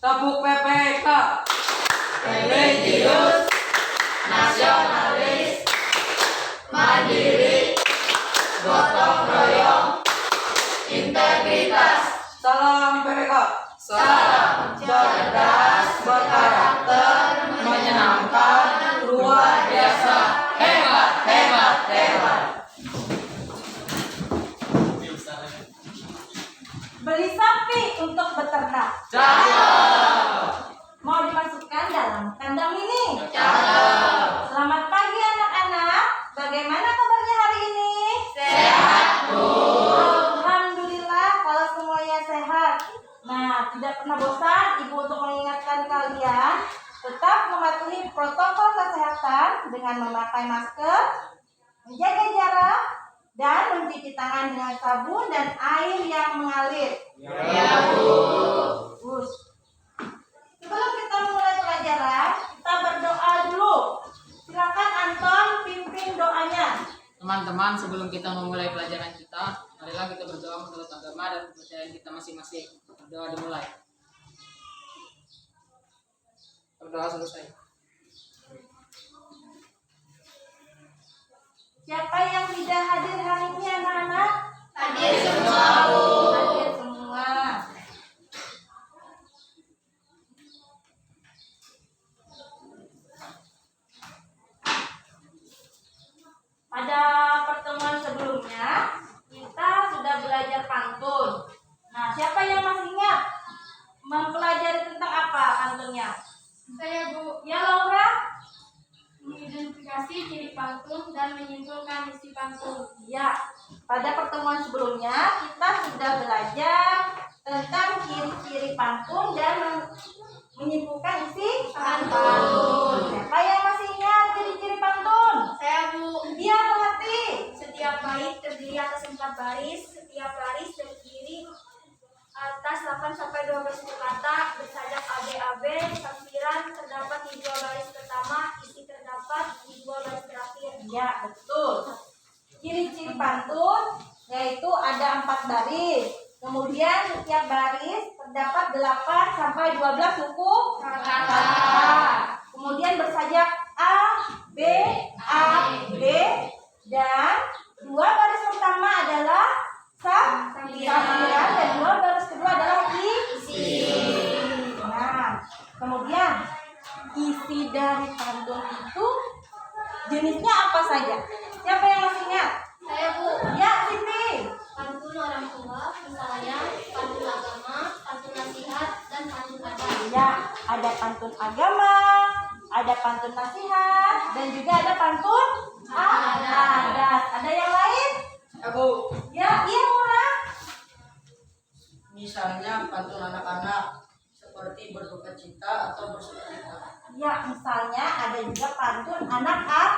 Tepuk PPK. Religius, nasionalis, mandiri, gotong royong, integritas. Salam PPK. Salam cerdas, berkarakter, menyenangkan, luar biasa, hebat, hebat, hebat. Beli sapi untuk beternak. Cakep, Mau dimasukkan dalam kandang ini. cakep. Selamat pagi anak-anak. Bagaimana kabarnya hari ini? Sehat, Bu. Alhamdulillah kalau semuanya sehat. Nah, tidak pernah bosan Ibu untuk mengingatkan kalian tetap mematuhi protokol kesehatan dengan memakai masker, menjaga jarak, dan mencuci tangan dengan sabun dan air yang mengalir. Ya, Bu. Bagus. Sebelum kita mulai pelajaran, kita berdoa dulu. Silakan Anton pimpin doanya. Teman-teman, sebelum kita memulai pelajaran kita, marilah kita berdoa menurut agama dan kepercayaan kita masing-masing. Berdoa dimulai. Berdoa selesai. Siapa yang tidak hadir hari ini anak-anak? Hadir semua, Bu. Hadir semua. Pada pertemuan sebelumnya, kita sudah belajar pantun. Nah, siapa yang masih ingat mempelajari tentang apa pantunnya? Saya, Bu, Ya, Laura? mengidentifikasi ciri pantun dan menyimpulkan isi pantun. Ya, pada pertemuan sebelumnya kita sudah belajar tentang ciri-ciri pantun dan menyimpulkan isi pantun. Siapa yang masih ingat ciri-ciri pantun? Saya, Bu, Dia mengerti. setiap bait terdiri atas 4 baris, setiap baris terdiri atas 8 sampai 12 kata, bersajak ABAB, sampiran terdapat di 2 baris pertama, isi terdapat di 2 baris terakhir. Ya, betul. Ciri-ciri pantun yaitu ada 4 baris. Kemudian setiap baris terdapat 8 sampai 12 suku kata. Kemudian bersajak A, B, A, B, dan 2 baris pertama adalah sampiran dan 2 baris kedua adalah isi. Nah, kemudian isi dari pantun itu jenisnya apa saja? Siapa yang masih ingat? Saya, Bu, Ya, Siti. pantun orang tua, misalnya pantun agama, pantun nasihat, dan pantun adat. Ya, ada pantun agama, ada pantun nasihat, dan juga ada pantun adat. Ada yang lain? Bu, Ya, iya Murah. misalnya pantun anak-anak seperti berduka cita atau bersukacita. Ya, misalnya ada juga pantun anak-anak.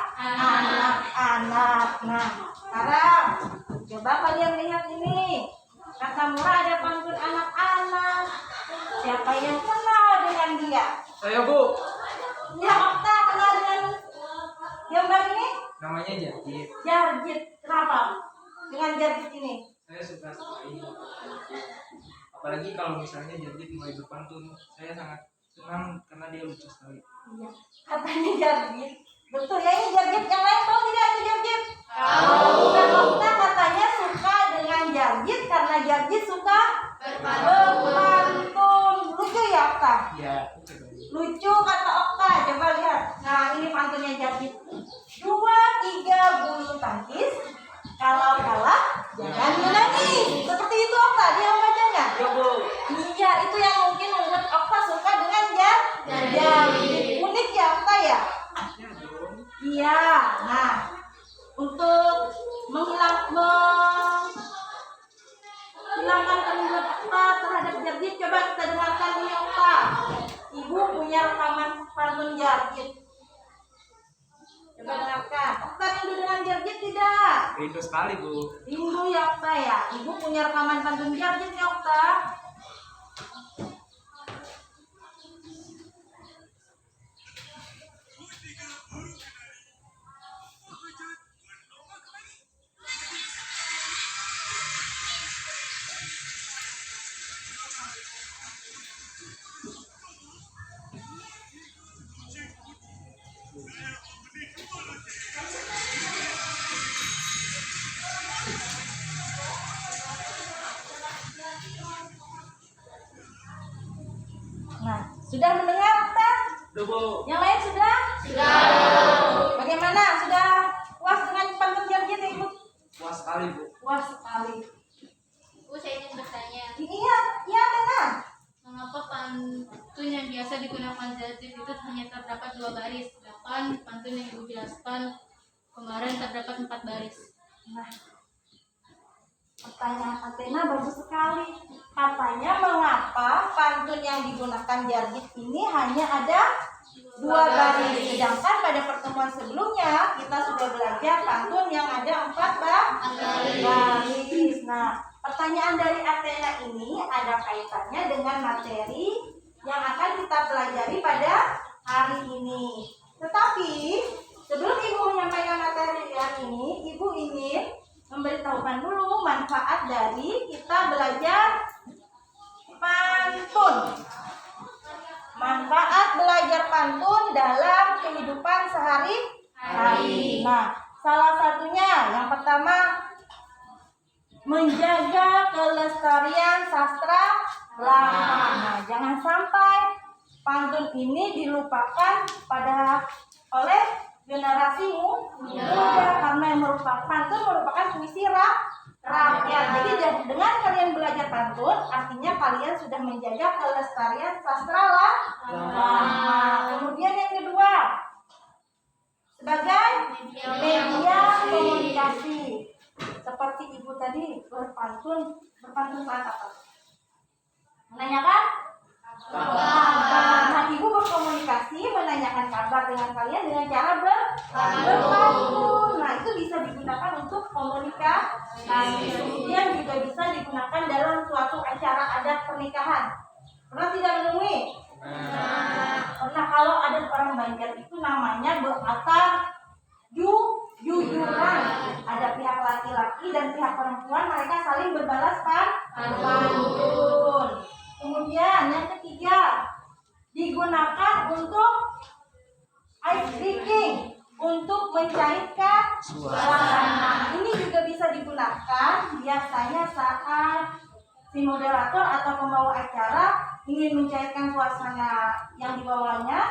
Nah, sekarang coba kalian lihat ini. Kata Murah ada pantun anak-anak. Siapa yang kenal dengan dia? Saya, Bu. Ya, Okta kenal dengan gambar ini? Namanya Jarjit. Jarjit. Kenapa? Dengan Jarjit ini? Saya suka sekali. Apalagi kalau misalnya Jarjit mulai berpantun, saya sangat senang karena dia lucu sekali. Iya. Katanya Jarjit. Betul ya, ini Jarjit. Yang lain tahu tidak itu Jarjit? Tahu. Bukan Okta katanya suka dengan Jarjit karena Jarjit suka berpantun. Lucu ya Okta? Iya. Lucu kata Okta. Coba lihat. Nah, ini pantunnya Jarjit. 2, 3 bulu tangkis. Kalau kalah jangan menangis. Seperti itu Okta. Dia membacanya. Ya, Bu. Iya, itu yang mungkin membuat Okta suka dengan Jarjit. Unik ya Okta ya? Iya. Nah, untuk menghilangkan keringat Okta terhadap Jarjit, coba kita dengarkan ini Okta. Ibu punya rekaman pantun Jarjit. Coba dengarkan. Okta rindu dengan Jarjit tidak? Rindu sekali, Bu. Rindu ya Okta ya. Ibu punya rekaman pantun Jarjit ya Okta. Nah, sudah mendengar kita? Bu. Yang lain sudah? Bagaimana? Sudah puas dengan pantun jargon Ibu? Puas sekali, Bu. Puas sekali. Bu, saya ingin bertanya, Iya, iya benar. mengapa pantun yang biasa digunakan jargon itu hanya terdapat 2 baris, sedangkan pantun yang Ibu jelaskan kemarin terdapat 4 baris? Nah, pertanyaan Athena bagus sekali. Katanya mengapa pantun yang digunakan Jargit ini hanya ada 2 baris, sedangkan pada pertemuan sebelumnya kita sudah belajar pantun yang ada 4 baris. Nah, pertanyaan dari Athena ini ada kaitannya dengan materi yang akan kita pelajari pada hari ini. Tetapi sebelum Ibu menyampaikan materi hari ini, Ibu ingin memberitahukan dulu manfaat dari kita belajar pantun. Manfaat belajar pantun dalam kehidupan sehari-hari. Nah, salah satunya yang pertama menjaga kelestarian sastra lama. Nah, jangan sampai pantun ini dilupakan oleh generasi muda karena pantun merupakan puisi rakyat. Jadi dengan kalian belajar pantun, artinya kalian sudah menjaga kelestarian sastra lama. Kemudian yang kedua, sebagai media komunikasi. Seperti Ibu tadi berpantun saat apa? Menanyakan kabar. Nah, Ibu berkomunikasi menanyakan kabar dengan kalian dengan cara berpantun. Nah, itu bisa digunakan untuk komunikasi. Kemudian juga bisa digunakan dalam suatu acara adat pernikahan. Pernah tidak menemui? Pernah. Kalau ada orang Banjar itu namanya beratar jujuran. Ada pihak laki-laki dan pihak perempuan, mereka saling berbalas pantun. Kemudian yang ketiga, digunakan untuk ice breaking, untuk mencairkan suasana. Ini juga bisa digunakan biasanya saat si moderator atau pembawa acara ingin mencairkan suasana yang dibawanya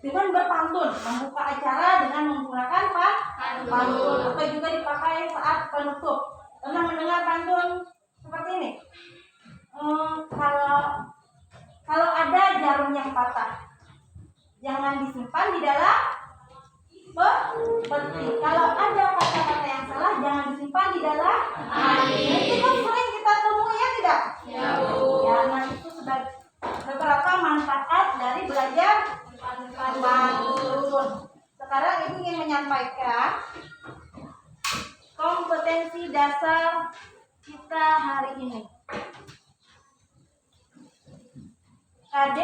dengan berpantun, membuka acara dengan menggunakan pantun, atau juga dipakai saat penutup. Pernah mendengar pantun seperti ini? Kalau ada jarum yang patah, jangan disimpan di dalam peti. Kalau ada kata-kata yang salah, jangan disimpan di dalam air. Itu kan sering kita temui, ya tidak? Ya, nah itu sebagai beberapa manfaat dari belajar pantun. Sekarang Ibu ingin menyampaikan kompetensi dasar kita hari ini. KD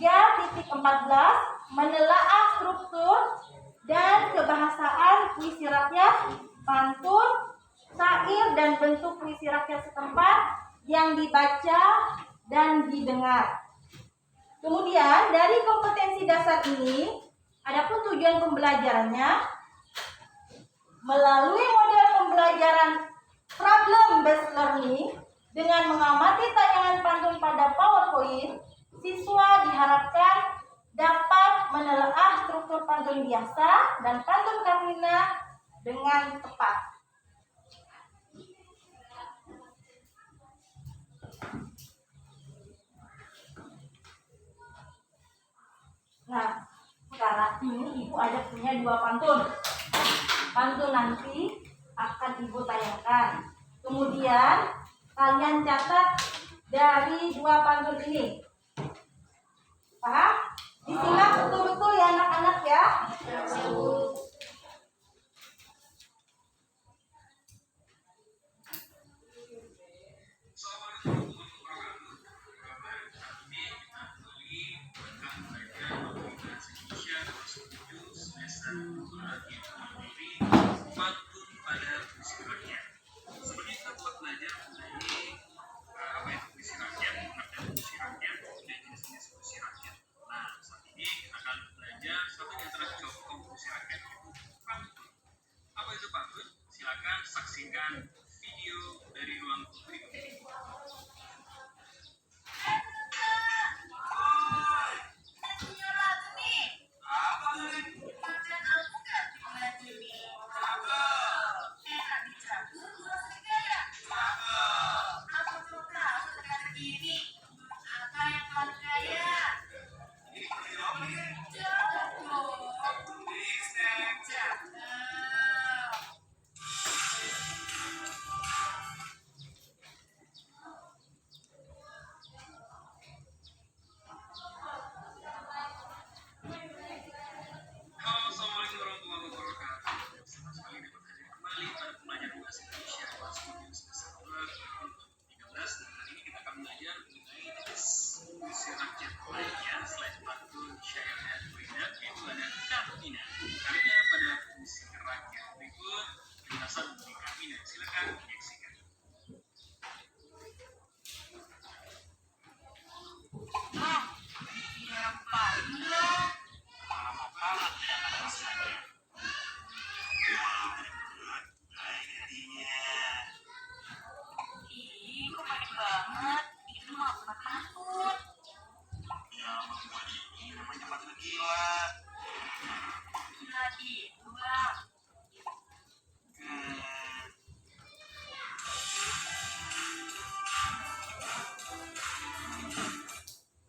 3.14 menelaah struktur dan kebahasaan puisi rakyat, pantun, syair dan bentuk puisi rakyat setempat yang dibaca dan didengar. Kemudian dari kompetensi dasar ini, adapun tujuan pembelajarannya melalui model pembelajaran problem based learning dengan mengamati tayangan pantun pada PowerPoint, siswa diharapkan dapat menelaah struktur pantun biasa dan pantun Carmina dengan tepat. Nah, sekarang ini Ibu ada punya 2 pantun. Pantun nanti akan Ibu tayangkan. Kemudian kalian catat dari 2 pantun ini. Paham? Disimak betul-betul ya anak-anak ya. Pantun pada puisi rakyat. Sebenarnya kita telah belajar mengenai apa itu puisi rakyat, makna puisi rakyat, dan jenis-jenis puisi rakyat. Nah, saat ini kita akan belajar satu di antara contoh puisi rakyat.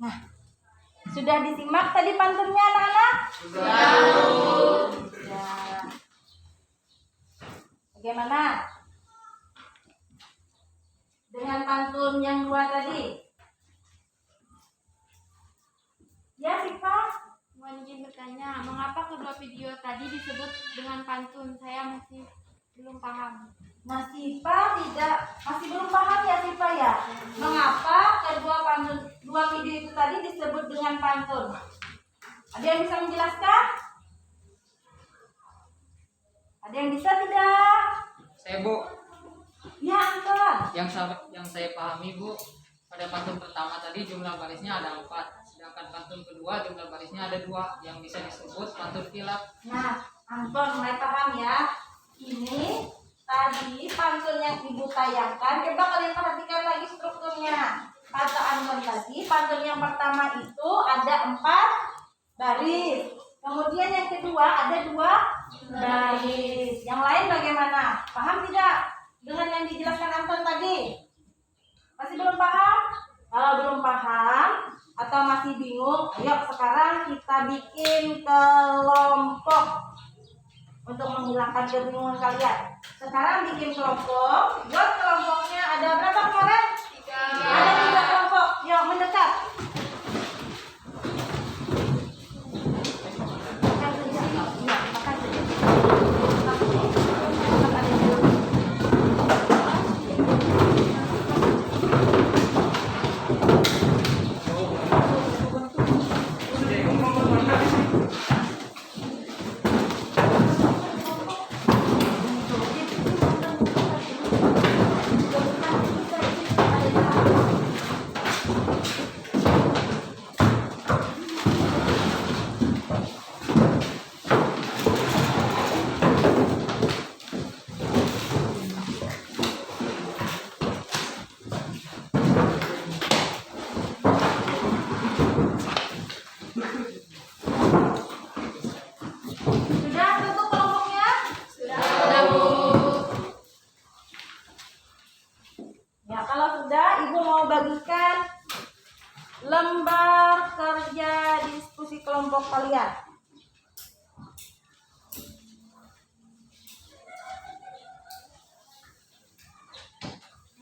Nah, sudah disimak tadi pantunnya anak-anak? Sudah. Bagaimana dengan pantun yang 2 tadi? Ya, Sipa? Mohon izin bertanya, mengapa kedua video tadi disebut dengan pantun? Saya masih belum paham. Nah, Sipa masih belum paham ya, Sipa ya? Mengapa kedua video itu tadi disebut dengan pantun? Ada yang bisa menjelaskan? Ada yang bisa tidak? Saya Bu, Ya, Anton. yang saya pahami Bu, pada pantun pertama tadi jumlah barisnya ada 4, sedangkan pantun kedua jumlah barisnya ada 2 yang bisa disebut pantun kilap. Nah, Anton mulai paham ya. Ini tadi pantun yang Ibu tayangkan. Coba kalian perhatikan lagi strukturnya. Kata Anton tadi, pantun yang pertama itu ada 4 baris. Kemudian yang kedua ada 2 baris. Yang lain bagaimana? Paham tidak dengan yang dijelaskan Anton tadi? Masih belum paham? Kalau belum paham atau masih bingung, ayo sekarang kita bikin kelompok untuk menghilangkan kebingungan kalian. Sekarang bikin kelompok. Buat kelompoknya ada berapa kemarin? 3. Ada 3 kelompok. Yuk mendekat. Makan saja. Iya, makan saja. Sudah tentu kelompoknya? Sudah, Bu. Ya, kalau sudah, Ibu mau bagikan lembar kerja diskusi kelompok kalian.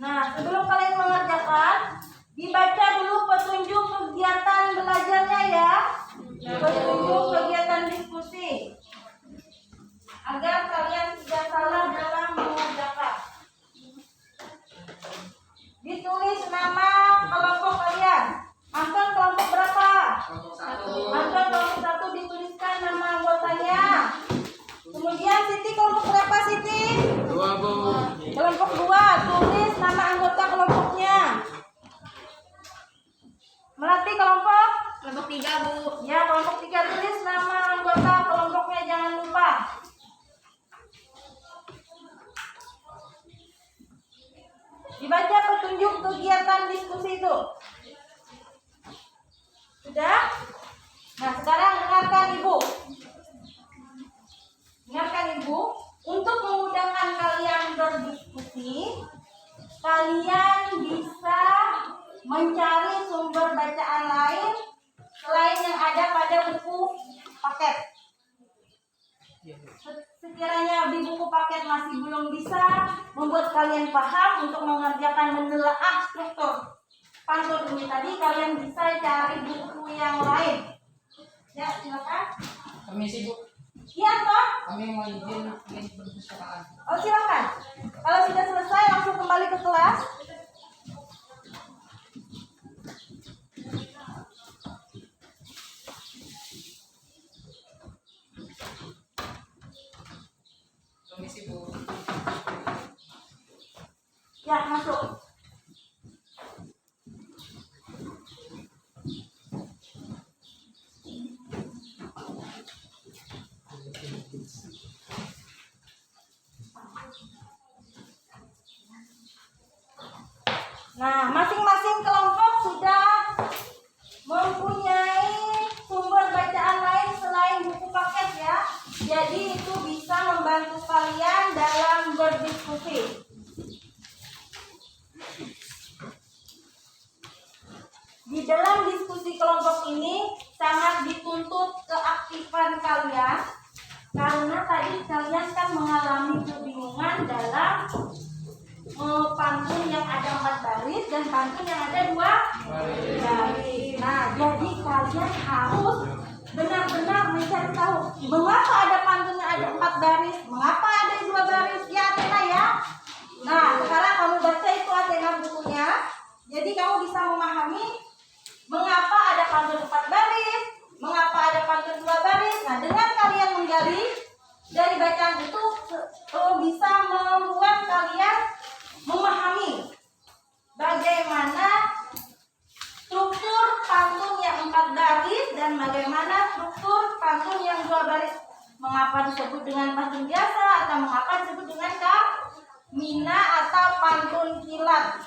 Nah, sebelum kalian mengerjakan, dibaca dulu petunjuk kegiatan belajarnya ya. Petunjuk kegiatan diskusi. Agar kalian tidak salah dalam mengerjakan. Ditulis nama kelompok kalian. Anton kelompok berapa? Kelompok 1. Anton kelompok 1 dituliskan nama anggotanya. Kemudian Siti kelompok berapa Siti? 2 Bu. Kelompok 2, tulis nama anggota kelompoknya. Melati kelompok? Kelompok 3, Bu. Ya, kelompok 3 tulis nama anggota kelompoknya, jangan lupa. Dibaca petunjuk kegiatan diskusi itu. Sudah? Nah, sekarang dengarkan Ibu. Dengarkan Ibu. Untuk memudahkan kalian berdiskusi, kalian bisa mencari sumber bacaan lain selain yang ada pada buku paket. Sekiranya di buku paket masih belum bisa membuat kalian paham untuk mengerjakan menelaah struktur pantun ini tadi, kalian bisa cari buku yang lain. Ya, silakan. Permisi Bu, Iya toh? kami mau izin perpustakaan. Oh, silakan. Kalau sudah selesai langsung kembali ke kelas. Permisi Bu. Ya, masuk. Nah, masing-masing kelompok sudah mempunyai sumber bacaan lain selain buku paket ya. Jadi itu bisa membantu kalian dalam berdiskusi. Di dalam diskusi kelompok ini sangat dituntut keaktifan kalian, karena tadi kalian kan mengalami kebingungan dalam pantun yang ada 4 baris dan pantun yang ada 2 baris. Nah, jadi kalian harus benar-benar mencari tahu mengapa ada pantun yang ada 4 baris, mengapa ada 2 baris. Ya, Athena ya. Nah, sekarang kamu baca itu Athena bukunya. Jadi kamu bisa memahami mengapa ada pantun 4 baris, mengapa ada pantun 2 baris. Nah, dengan kalian menggali dari bacaan itu bisa membuat kalian memahami bagaimana struktur pantun yang 4 baris dan bagaimana struktur pantun yang 2 baris. Mengapa disebut dengan pantun biasa atau mengapa disebut dengan kamina atau pantun kilat.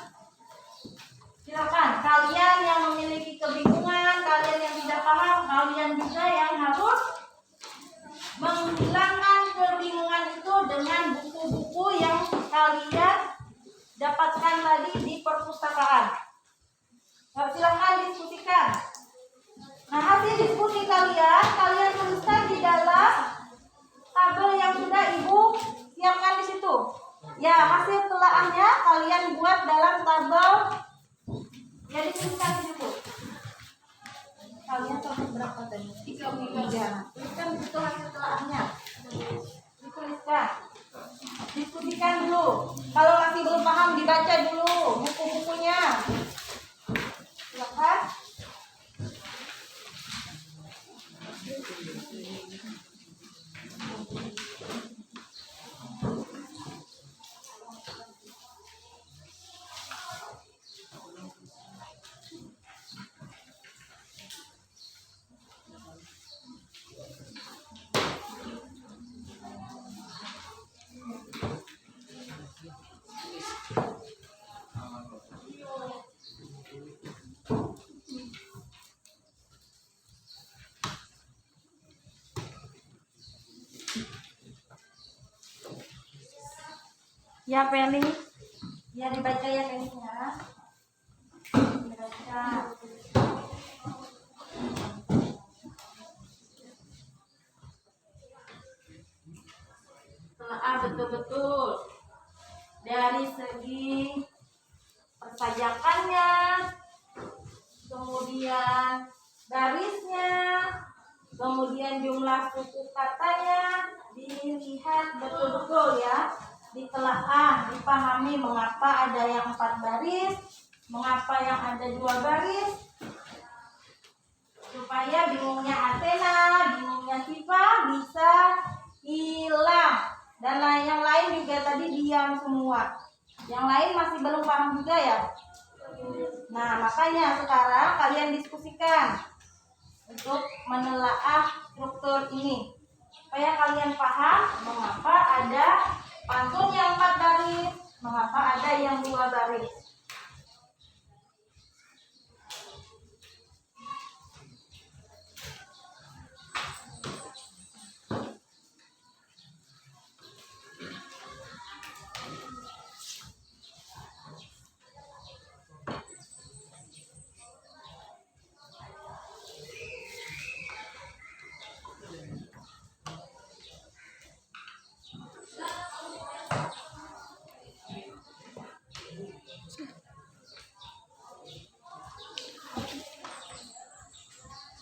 Silakan kalian yang memiliki kebingungan, kalian yang tidak paham, kalian juga yang harus menghilangkan kebingungan itu dengan buku-buku yang kalian dapatkan tadi di perpustakaan. Nah, silakan diskusikan. Nah, hasil diskusi kalian tuliskan di dalam tabel yang sudah Ibu siapkan di situ. Ya, hasil telaahnya kalian buat dalam tabel yang dituliskan di situ. Kalian dapat berapa tadi? 3. Tuliskan di situ hasil telaahnya. Dituliskan. Diskusikan dulu. Kalau masih belum paham, dibaca dulu buku-bukunya. Silakan. Ya, Penny. Ya, dibaca ya Penny-nya. Dibaca. Telah betul-betul dari segi perpajakannya, kemudian garisnya, kemudian jumlah suku katanya, dilihat betul-betul ya. Ditelaah, dipahami mengapa ada yang 4 baris, mengapa yang ada 2 baris, supaya bingungnya Athena, bingungnya Siva bisa hilang. Dan yang lain juga tadi diam semua. Yang lain masih belum paham juga ya. Nah, makanya sekarang kalian diskusikan untuk menelaah struktur ini, supaya kalian paham mengapa ada pantun yang 4 baris, mengapa ada yang 2 baris.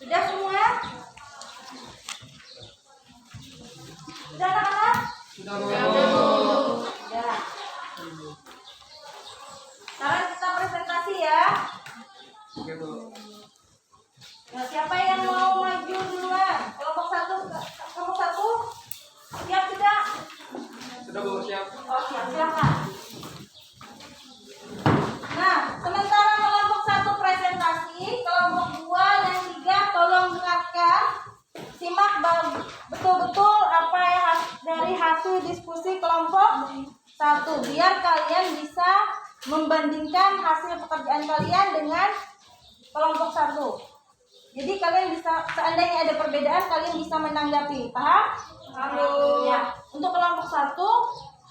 Sudah semua? Sudah anak-anak? Sudah, Bu. Ya. Sekarang kita presentasi ya. Oke, Bu. Nah, siapa yang mau maju duluan? Kelompok 1. Siap sudah? Sudah, Bu, siap. Oh, siap, silakan. Nah, sementara kelompok 1 presentasi, kelompok 2 dan 3 tolong dengarkan. Simak betul-betul apa yang dari hasil diskusi kelompok 1, biar kalian bisa membandingkan hasil pekerjaan kalian dengan kelompok 1. Jadi kalian bisa, seandainya ada perbedaan, kalian bisa menanggapi. Paham? Halo. Ya. Untuk kelompok 1,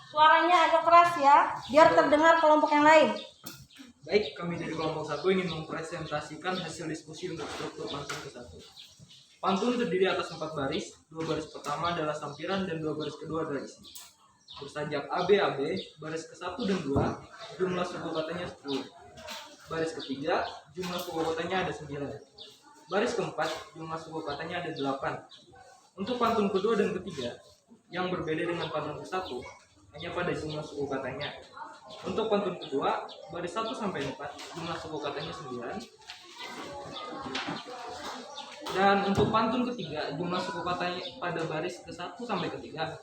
suaranya agak keras ya, biar terdengar kelompok yang lain. Baik, kami dari kelompok 1 ingin mempresentasikan hasil diskusi untuk struktur pantun ke-1. Pantun terdiri atas 4 baris, 2 baris pertama adalah sampiran dan 2 baris kedua adalah isi. Bersajak ABAB, baris ke-1 dan 2, jumlah suku katanya 10. Baris ketiga, jumlah suku katanya ada 9. Baris keempat, jumlah suku katanya ada 8. Untuk pantun kedua dan ketiga, yang berbeda dengan pantun ke-1, hanya pada jumlah suku katanya. Untuk pantun kedua, baris 1 sampai 4, jumlah suku katanya 9. Dan untuk pantun ketiga, jumlah suku katanya pada baris ke-1 sampai ketiga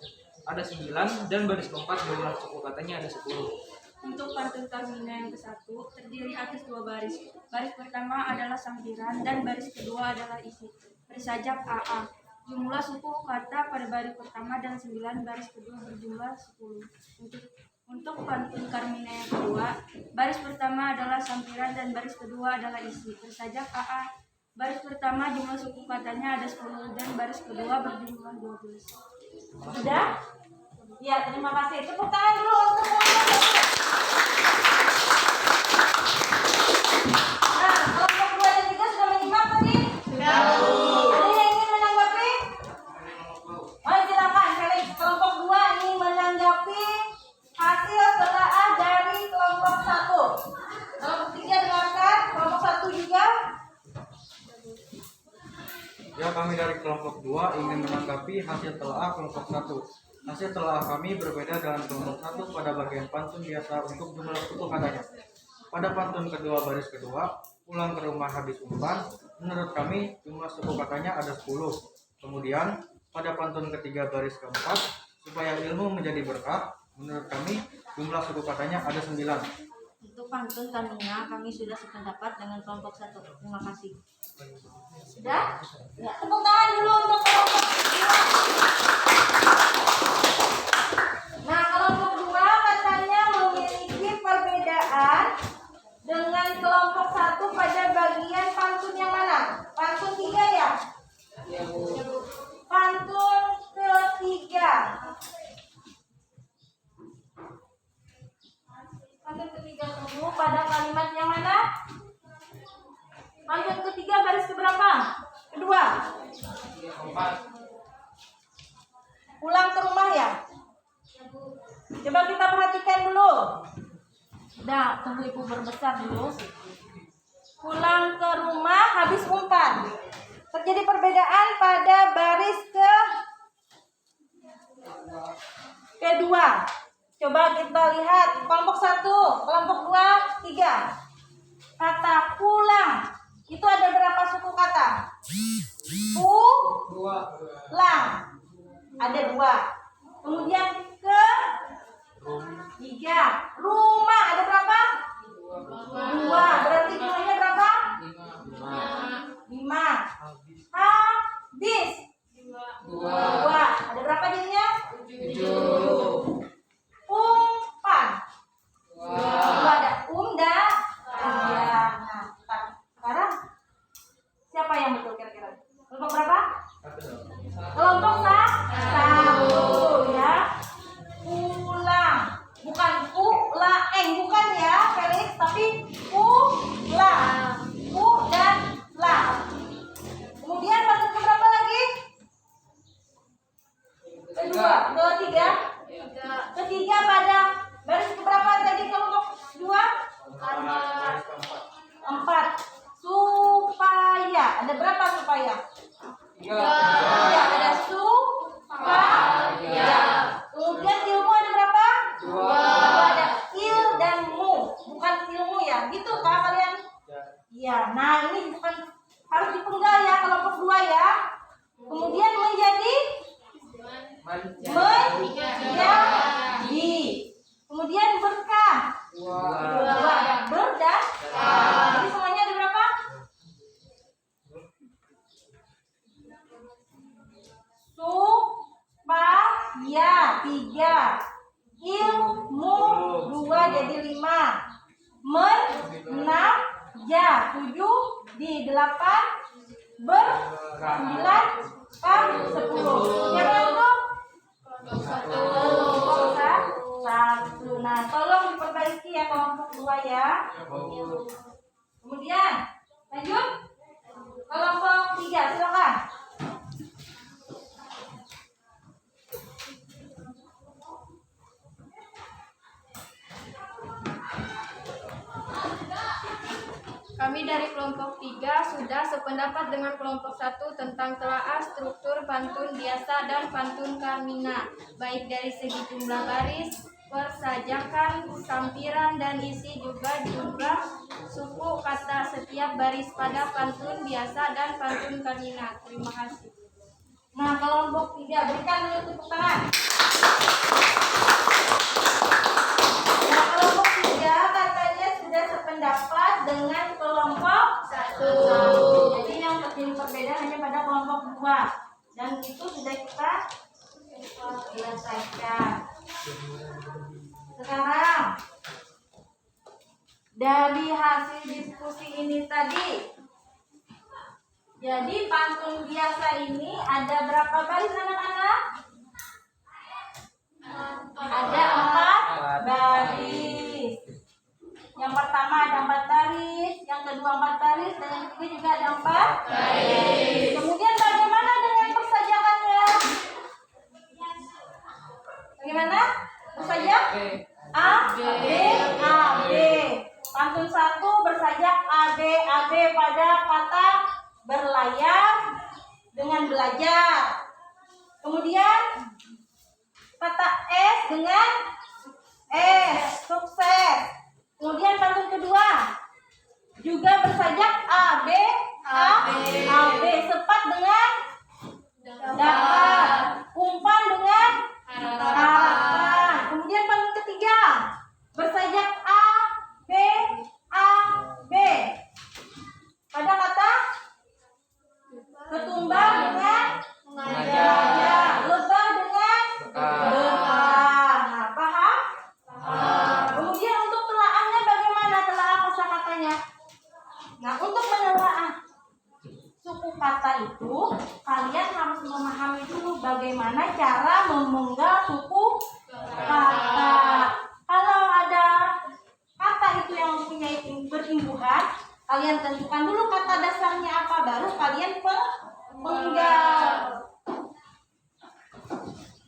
ada 9 dan baris keempat jumlah suku katanya ada 10. Untuk pantun Carmina yang ke-1 terdiri atas 2 baris. Baris pertama adalah sampiran dan baris kedua adalah isi. Bersajak AA. Jumlah suku kata pada baris pertama dan 9, baris kedua berjumlah 10. Untuk pantun Carmina yang kedua, baris pertama adalah sampiran dan baris kedua adalah isi. Bersajak AA. Baris pertama jumlah suku katanya ada 10 dan baris kedua berjumlah 12. Sudah? Ya, terima kasih. Tepuk tangan dulu untuk kelompok 1. Nah, kelompok 2 dan 3 sudah menyimak tadi? Sudah. Ada yang ingin menanggapi? Oh, silakan. Felix, kelompok 2 ingin menanggapi hasil telaah dari kelompok 1. Kelompok 3 dengarkan, kelompok 1 juga. Ya, kami dari kelompok 2 ingin menanggapi hasil telaah kelompok 1. Hasil telaah kami berbeda dengan kelompok 1 pada bagian pantun biasa untuk jumlah suku katanya. Pada pantun kedua baris kedua, pulang ke rumah habis umpan, menurut kami jumlah suku katanya ada 10. Kemudian pada pantun ketiga baris keempat, supaya ilmu menjadi berkah, menurut kami jumlah suku katanya ada 9. Untuk pantun Carmina, kami sudah sependapat dengan kelompok 1. Terima kasih. Sudah? Ya, tepuk tangan dulu untuk kelompok 2. Nah, kelompok 2 katanya memiliki perbedaan dengan kelompok 1 pada bagian pantun yang mana? Pantun 3 ya? Ya, Bu. Pantun ketiga. Pantun ketiga tunggu pada kalimat yang mana? Pantun ketiga baris keberapa? Kedua. Pulang ke rumah ya? Coba kita perhatikan dulu. Udah, tunggu ibu berbesar dulu. Pulang ke rumah habis umpan. Terjadi perbedaan pada baris kedua. Coba kita lihat kelompok 1, kelompok 2, 3. Kata pulang itu ada berapa suku kata? Pulang ada 2. Kemudian ke 3. Rumah ada berapa? 2. Berarti jumlahnya berapa? 5. Habis 2. Ada berapa jadinya? 7. Umpan 2. Ada dan ya. Nah, sekarang siapa yang betul kira-kira? Kelompok berapa? Kelompok 1 ya. Pulang, bukan bukan ya Felix, tapi pulang. Dan lang. Kemudian pantun keberapa lagi? Kedua, ketiga. Ketiga pada baris keberapa tadi kelompok 2? 4. Supaya. Ada berapa supaya? 3. Ada supaya. Kemudian ilmu ada berapa? 2. Ada il dan mu. Bukan ilmu ya. Gitu kah kalian? Iya. Nah, ini bukan harus dipenggal ya kelompok 2 ya. Kemudian menjadi menjadi. Kemudian berkah. 2. Berdah. Jadi semuanya ada berapa? Supaya 3. Ilmu 2 jadi 5. Menaja 7 di 8 9 kan 10. Siapa yang itu? 1. Nah, Nah, tolong diperbaiki ya kelompok 2 ya. Kemudian lanjut kelompok 3, silakan. Kami dari kelompok 3 sudah sependapat dengan kelompok 1 tentang telaah struktur pantun biasa dan pantun Carmina, baik dari segi jumlah baris, persajakan, sampiran, dan isi juga jumlah suku kata setiap baris pada pantun biasa dan pantun Carmina. Terima kasih. Nah, kelompok 3 berikan dulu tepuk tangan. Nah, kelompok 3 katanya sudah sependapat dengan kelompok 1. Jadi yang terjadi perbedaan hanya pada kelompok 2. Dan itu sudah kita selesaikan. Sekarang dari hasil diskusi ini tadi, jadi pantun biasa ini ada berapa baris anak-anak? Ada 4 baris. Yang pertama ada 4 baris, yang kedua 4 baris, dan yang ketiga juga ada 4 baris. Kemudian bagaimana dengan persajakannya? Bagaimana? Persajak? A, B, A, B. Pantun 1 bersajak A, B, A, B pada kata berlayar dengan belajar. Kemudian kata S dengan S, sukses. Kemudian pantun kedua juga bersajak A, B, A, A, B sepat dengan dapat, umpan dengan harapan. Kemudian pantun ketiga bersajak A, B, A, B pada kata ketumbar dengan mengajar, lebah dengan bekal. Nah, paham? Kemudian untuk telaahnya bagaimana telaah kosakatanya? Nah, untuk menelaah suku kata itu kalian harus memahami dulu bagaimana cara memenggal suku kata. Kalau ada kata itu yang mempunyai berimbuhan, kalian tentukan dulu kata dasarnya apa, baru kalian penggal.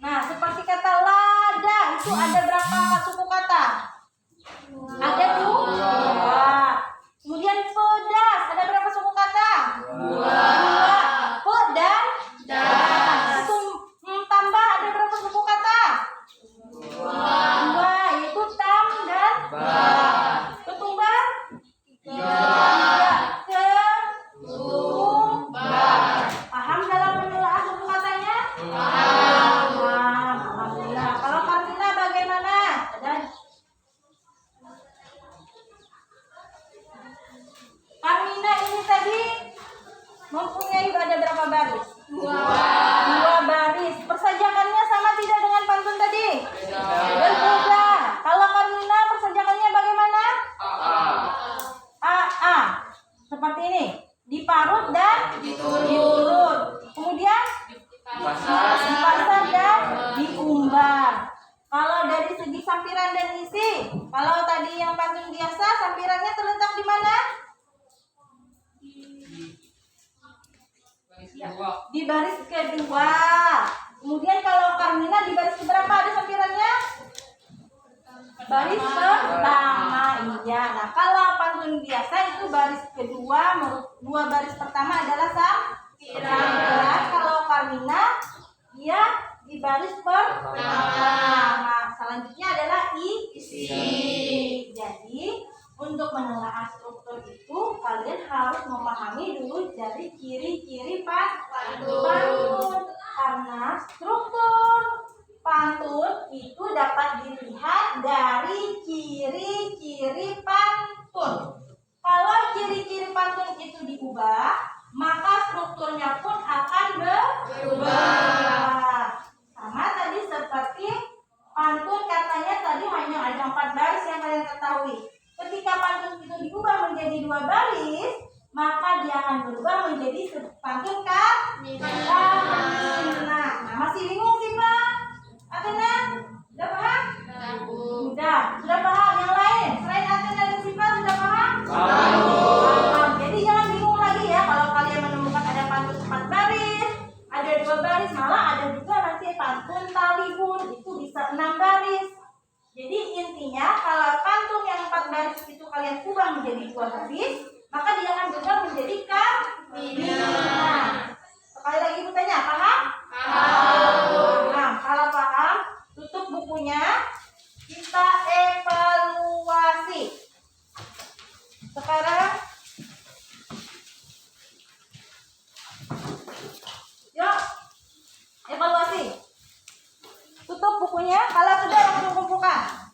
Nah, seperti kata lada itu ada berapa suku kata? Ada 2. Kemudian pedas ada berapa suku kata? 2. Pe dan das. Tambah ada berapa suku kata? 2, yaitu tam dan ba. Ketumbar? 3. Ketumbar. Paham dalam menelaah suku katanya? Paham. Alhamdulillah. Kalau Carmina bagaimana? Carmina ini tadi mempunyai ada berapa baris? 2 baris. Persajakannya sama tidak dengan pantun tadi? Berbeda. Kalau Carmina persajakannya bagaimana? A. Seperti ini. Diparut dan diturut. Kemudian dipasar dan diumbar. Kalau dari segi sampiran dan isi, kalau tadi yang pantun biasa sampirannya terletak di mana? Di baris kedua. Kemudian kalau Carmina di baris keberapa ada sampirannya? Baris pertama. Iya. Nah, kalau pantun biasa itu baris kedua, 2 baris pertama adalah sampiran. Kalau Carmina dia di baris pertama. Nah, selanjutnya adalah isi. Jadi untuk menelaah struktur itu kalian harus memahami dulu dari ciri-ciri pantun. Karena struktur pantun itu dapat dilihat dari ciri-ciri pantun. Kalau ciri-ciri pantun itu diubah, maka strukturnya pun akan berubah. Sama tadi seperti pantun katanya tadi hanya ada 4 baris yang kalian ketahui. Ketika pantun itu diubah menjadi 2 baris, maka dia akan berubah menjadi pantun Carmina. Nah, masih bingung sih Pak? Atena? Udah paham? Udah. Ya, sudah paham. Yang lain selain Aten dan Siva sudah paham? Paham. Jadi jangan bingung lagi ya kalau kalian menemukan ada pantun 4 baris, ada 2 baris, malah ada juga nanti pantun talihun itu bisa 6 baris. Jadi intinya kalau pantun yang 4 baris itu kalian ubah menjadi 2 baris, maka dia akan berubah menjadi kamina. Sekali lagi ibu tanya, paham? Paham. Kalau paham, tutup bukunya. Kita evaluasi. Sekarang yuk evaluasi. Tutup bukunya. Kalau sudah langsung kumpulkan.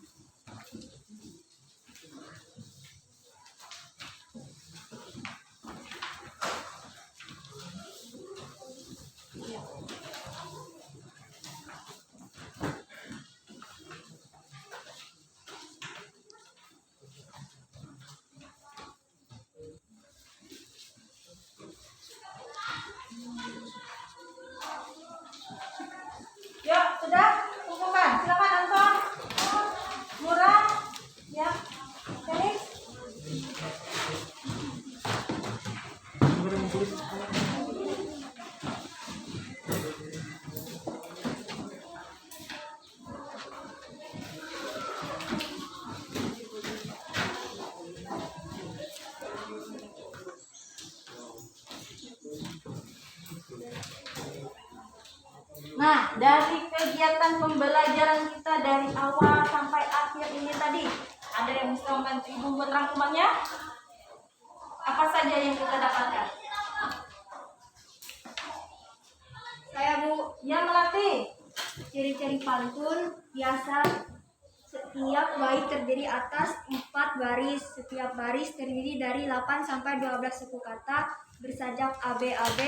Yuk, sudah kumpulkan. Silakan Anton. Murah. Ya. Felix. Nah, dari kegiatan pembelajaran kita dari awal sampai akhir ini tadi, ada yang bisa membantu ibu buat rangkumannya? Apa saja yang kita dapatkan? Saya Bu, Ya, Melati. ciri-ciri pantun biasa setiap bait terdiri atas 4 baris. Setiap baris terdiri dari 8 sampai 12 suku kata bersajak AB-AB.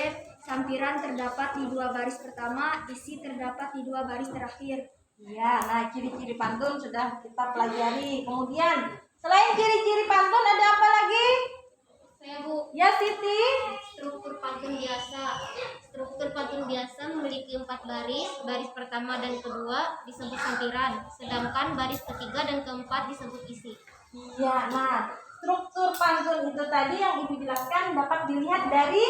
Sampiran terdapat di 2 baris pertama, isi terdapat di 2 baris terakhir. Ya, nah ciri-ciri pantun sudah kita pelajari. Kemudian, selain ciri-ciri pantun ada apa lagi? Saya Bu, Ya, Siti. struktur pantun biasa. Struktur pantun biasa memiliki 4 baris. Baris pertama dan kedua disebut sampiran, sedangkan baris ketiga dan keempat disebut isi. Ya, nah struktur pantun itu tadi yang ibu jelaskan dapat dilihat dari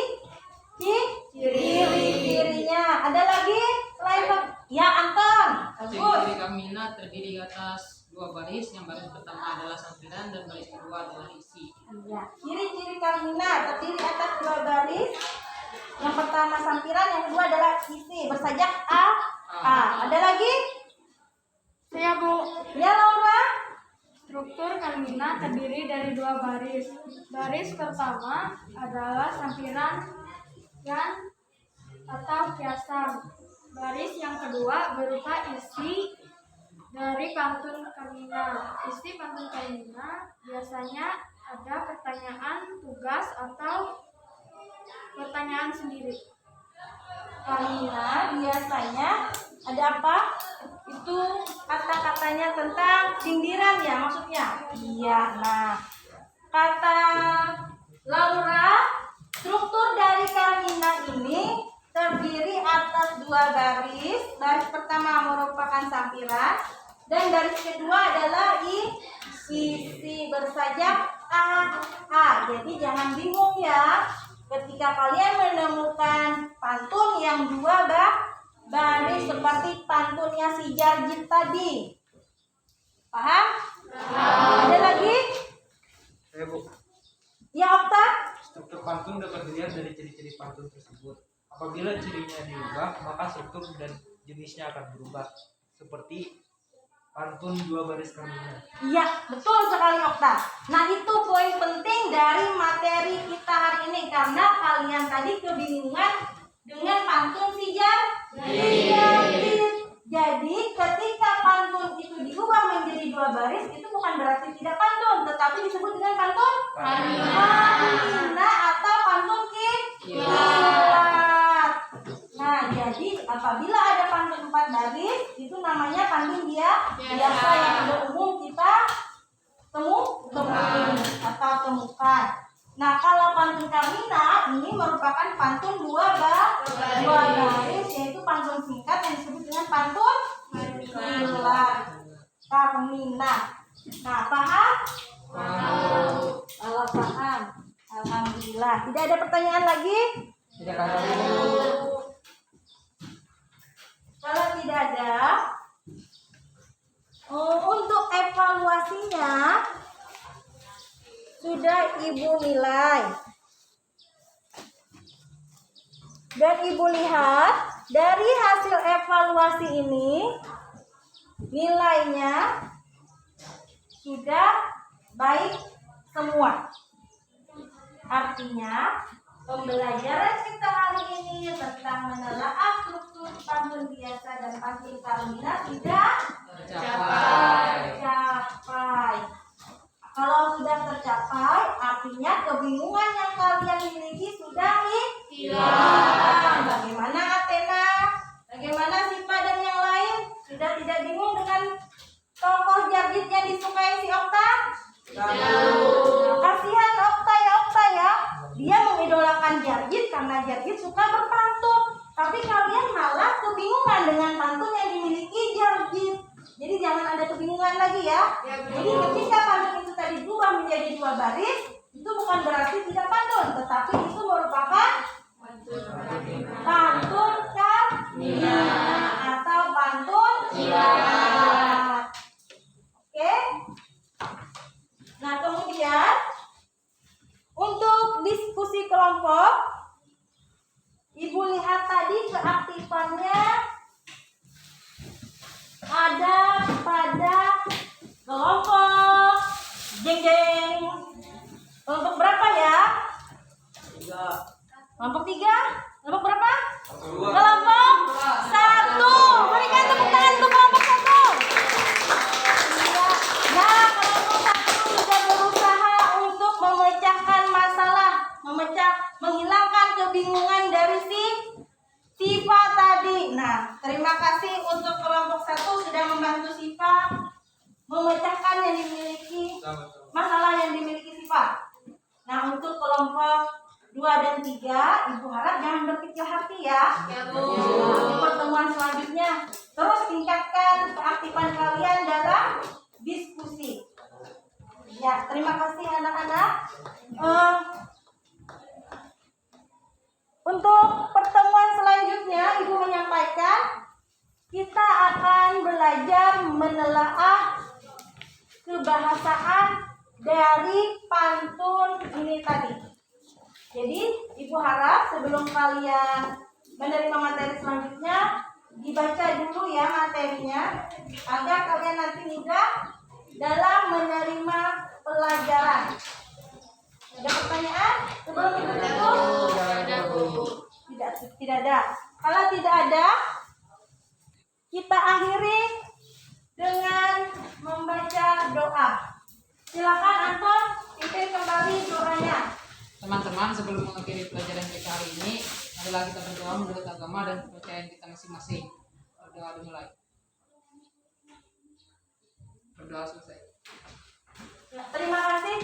ciri-cirinya. Ada lagi selain ya, Anton. Bagus. Ciri-ciri kamina terdiri atas 2 baris, yang baris pertama adalah sampiran dan baris kedua adalah isi. Ya, ciri-ciri kamina terdiri atas 2 baris. Yang pertama sampiran, yang kedua adalah isi bersajak A. Ada lagi? Saya Bu, Ya, Laura. struktur kamina terdiri dari 2 baris. Baris pertama adalah sampiran dan atau kiasan. Baris yang kedua berupa isi dari pantun kamina. Isi pantun kamina biasanya ada pertanyaan, tugas, atau pertanyaan sendiri. Kamina biasanya ada apa? Itu kata-katanya tentang sindiran ya maksudnya. Iya, nah kata Laura, struktur dari Kamina ini terdiri atas 2 baris. Baris pertama merupakan sampiran dan baris kedua adalah isi bersajak A. Jadi jangan bingung ya ketika kalian menemukan pantun yang 2 baris seperti pantunnya si Jarjit tadi. Paham? Ada lagi? Saya Bu, Ya, Okta? struktur pantun dapat dilihat dari ciri-ciri pantun tersebut. Apabila cirinya diubah, maka struktur dan jenisnya akan berubah. Seperti pantun 2 baris kamina. Iya, betul sekali Okta. Nah, itu poin penting dari materi kita hari ini karena kalian tadi kebingungan dengan pantun si Jarjit. Jadi, ketika pantun itu diubah menjadi 2 baris, itu bukan berarti tidak pantun, tetapi disebut dengan pantun kamina atau pantun kilat. Nah, jadi apabila ada pantun 4 baris, itu namanya pantun biasa yang sudah umum kita temui atau temukan. Nah, kalau pantun kamina ini merupakan pantun 2 baris, yaitu pantun singkat yang disebut dengan pantun kilat. Karmina. Nah, paham? Kalau paham, alhamdulillah. Tidak ada pertanyaan lagi? Tidak ada. Kalau tidak ada, untuk evaluasinya sudah Ibu nilai. Dan Ibu lihat dari hasil evaluasi ini nilainya sudah baik semua. Artinya pembelajaran kita hari ini tentang menelaah struktur pantun biasa dan pantun Karmina sudah tercapai. Kalau sudah tercapai, artinya kebingungan yang kalian miliki sudah hilang. Bagaimana Athena? Bagaimana Sipa dan yang lain? Sudah tidak bingung dengan tokoh Jarjit yang disukai si Okta? Kasihan Okta ya. Dia mengidolakan Jarjit karena Jarjit suka berpantun. Tapi kalian malah kebingungan dengan pantun yang dimiliki Jarjit. Jadi jangan ada kebingungan lagi ya. Jadi ketika pantun itu tadi berubah menjadi 2 baris, itu bukan berarti tidak pantun, tetapi itu merupakan pantun Karmina atau pantun silat. Oke. Nah, kemudian untuk diskusi kelompok, Ibu lihat tadi keaktifannya ada pada kelompok jeng. Kelompok berapa ya? 3. Kelompok 3? Kelompok berapa? Kelompok 1. Berikan tepuk tangan untuk kelompok 1. Nah, kelompok 1 sudah berusaha untuk memecahkan masalah, menghilangkan kebingungan dari si Sipa tadi. Nah, terima kasih untuk kelompok 1 sudah membantu Sipa memecahkan yang dimiliki masalah yang dimiliki Sipa. Nah, untuk kelompok 2 dan 3, Ibu harap jangan berkecil hati ya. Di pertemuan selanjutnya terus tingkatkan keaktifan kalian dalam diskusi. Ya, terima kasih anak-anak. Untuk pertemuan selanjutnya, Ibu menyampaikan kita akan belajar menelaah kebahasaan dari pantun ini tadi. Jadi, Ibu harap sebelum kalian menerima materi selanjutnya, dibaca dulu ya materinya, agar kalian nanti mudah dalam menerima pelajaran. Ada pertanyaan sebelum Ibu tutup? Tidak ada. Kalau tidak ada, kita akhiri dengan membaca doa. Silakan Anton, pimpin kembali doanya. Teman-teman, sebelum mengakhiri pelajaran kita hari ini, adalah kita berdoa menurut agama dan kepercayaan kita masing-masing. Berdoa dimulai. Berdoa selesai. Ya, terima kasih.